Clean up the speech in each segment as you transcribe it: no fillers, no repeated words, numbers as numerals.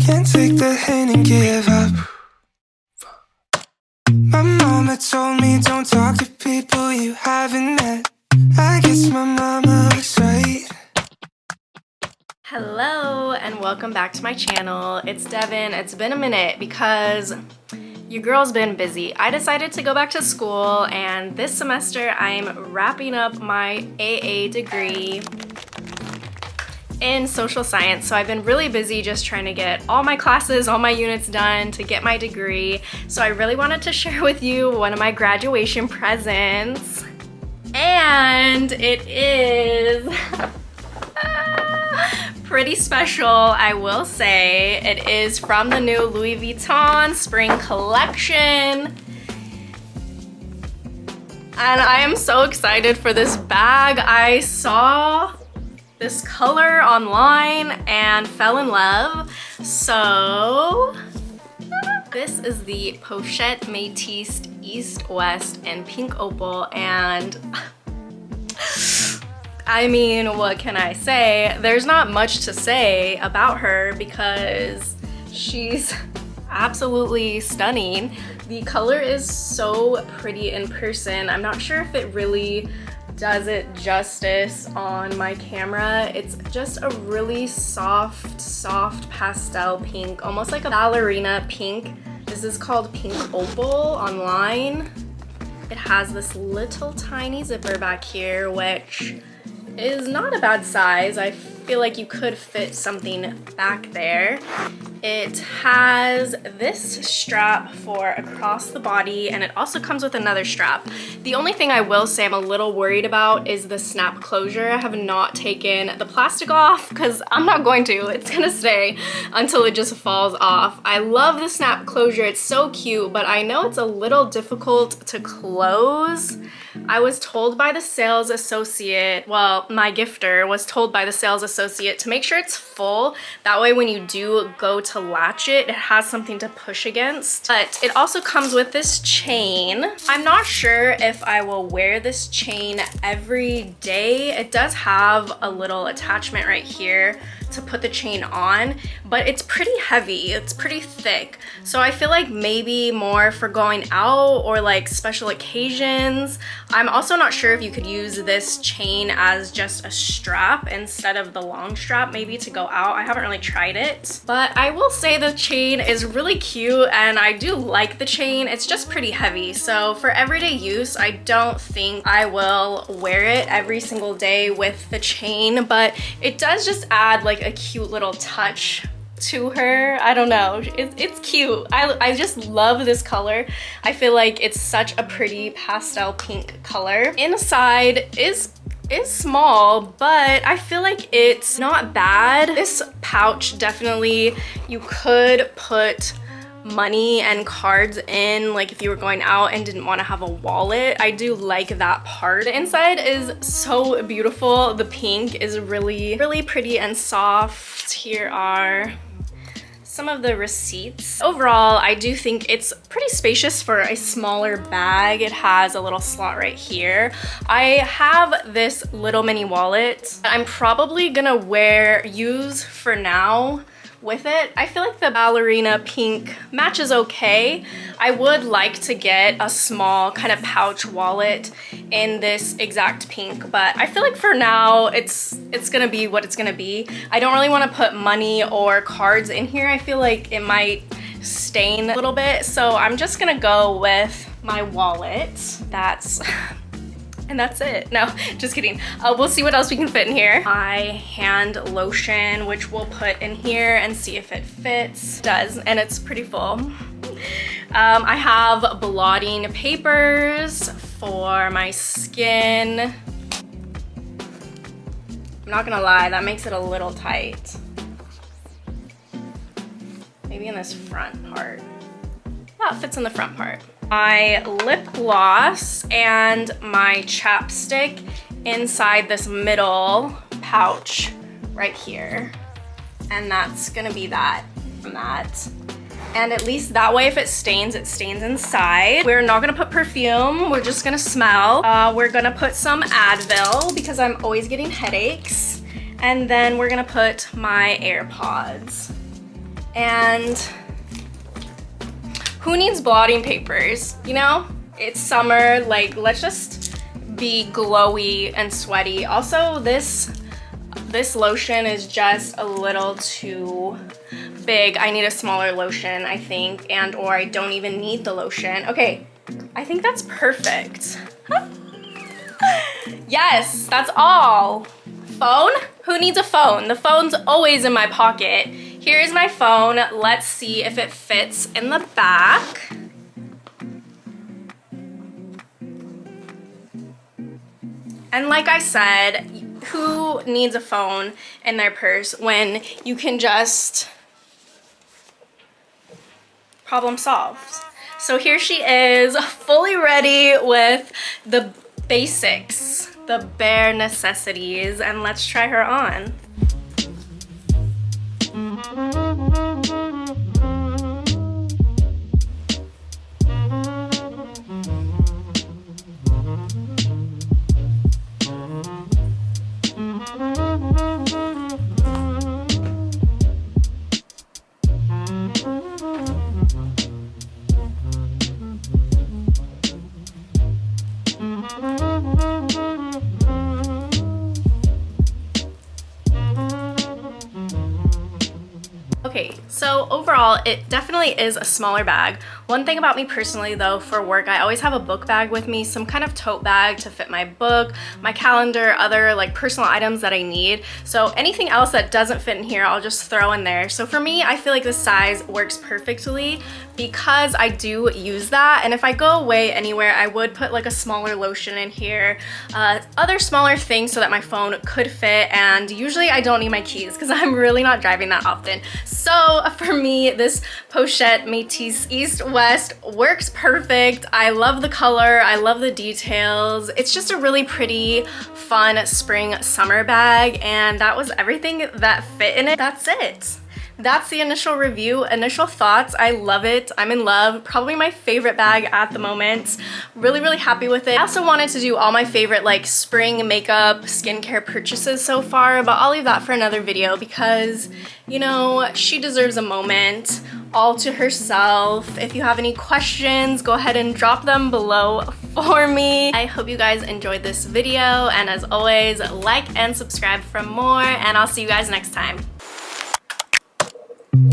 Can't take the hint and give up. My mama told me don't talk to people you haven't met. I guess my mama was right. Hello and welcome back to my channel. It's Devin. It's been a minute because your girl's been busy. I decided to go back to school, and this semester I'm wrapping up my AA degree in social science. So I've been really busy just trying to get all my classes, all my units done to get my degree. So I really wanted to share with you one of my graduation presents. And it is pretty special, I will say. It is from the new Louis Vuitton spring collection. And I am so excited for this bag. I saw this color online and fell in love. So this is the Pochette Métis East, West, and Pink Opal, and I mean, what can I say? There's not much to say about her because she's absolutely stunning. The color is so pretty in person. I'm not sure if it really does it justice on my camera. It's just a really soft pastel pink, almost like a ballerina pink. This is called Pink Opal online. It has this little tiny zipper back here, which is not a bad size. I feel like you could fit something back there. It has this strap for across the body, and it also comes with another strap. The only thing I will say I'm a little worried about is the snap closure. I have not taken the plastic off because I'm not going to. It's gonna stay until it just falls off. I love the snap closure. It's so cute, but I know it's a little difficult to close. I was told by the sales associate, well, my gifter was told by the sales associate to make sure it's full. That way when you do go to latch it, it has something to push against. But it also comes with this chain. I'm not sure if I will wear this chain every day. It does have a little attachment right here to put the chain on, but it's pretty heavy, it's pretty thick. So I feel like maybe more for going out or like special occasions. I'm also not sure if you could use this chain as just a strap instead of the long strap, maybe to go out. I haven't really tried it, but I will say the chain is really cute and I do like the chain. It's just pretty heavy. So for everyday use, I don't think I will wear it every single day with the chain, but it does just add like a cute little touch to her. I don't know, it's cute. I just love this color. I feel like it's such a pretty pastel pink color. Inside is small, but I feel like it's not bad. This pouch, definitely you could put money and cards in, like if you were going out and didn't want to have a wallet. I do like that part. The inside is so beautiful. The pink is really pretty and soft. Here are some of the receipts. Overall, I do think it's pretty spacious for a smaller bag. It has a little slot right here. I have this little mini wallet that I'm probably gonna use for now with it. I feel like the ballerina pink matches okay. I would like to get a small kind of pouch wallet in this exact pink, but I feel like for now it's gonna be what it's gonna be. I don't really want to put money or cards in here. I feel like it might stain a little bit, so I'm just gonna go with my wallet. And that's it. No, just kidding. We'll see what else we can fit in here. My hand lotion, which we'll put in here and see if it fits. It does, and it's pretty full. I have blotting papers for my skin. I'm not gonna lie, that makes it a little tight. Maybe in this front part. Yeah, it fits in the front part. My lip gloss and my chapstick inside this middle pouch right here. And that's gonna be that from that. And at least that way, if it stains inside. We're not gonna put perfume, we're just gonna smell. We're gonna put some Advil because I'm always getting headaches. And then we're gonna put my AirPods. And who needs blotting papers, you know? It's summer, like let's just be glowy and sweaty. Also, this lotion is just a little too big. I need a smaller lotion, I think, and or I don't even need the lotion. Okay, I think that's perfect. Yes, that's all. Phone? Who needs a phone? The phone's always in my pocket. Here's my phone. Let's see if it fits in the back. And like I said, who needs a phone in their purse when you can just problem solved? So here she is, fully ready with the basics, the bare necessities, and let's try her on. Okay, so overall, it definitely is a smaller bag. One thing about me personally though, for work, I always have a book bag with me, some kind of tote bag to fit my book, my calendar, other like personal items that I need. So anything else that doesn't fit in here, I'll just throw in there. So for me, I feel like this size works perfectly because I do use that. And if I go away anywhere, I would put like a smaller lotion in here, other smaller things so that my phone could fit. And usually I don't need my keys because I'm really not driving that often. So for me, this Pochette Métis East West works perfect. I love the color, I love the details. It's just a really pretty, fun spring summer bag, and that was everything that fit in it. That's it. That's the initial review, initial thoughts. I love it. I'm in love. Probably my favorite bag at the moment. Really, really happy with it. I also wanted to do all my favorite like spring makeup, skincare purchases so far, but I'll leave that for another video because, you know, she deserves a moment all to herself. If you have any questions, go ahead and drop them below for me. I hope you guys enjoyed this video, and as always, like and subscribe for more, and I'll see you guys next time.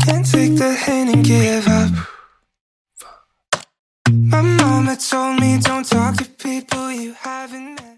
Can't take the hint and give up. My mama told me don't talk to people you haven't met.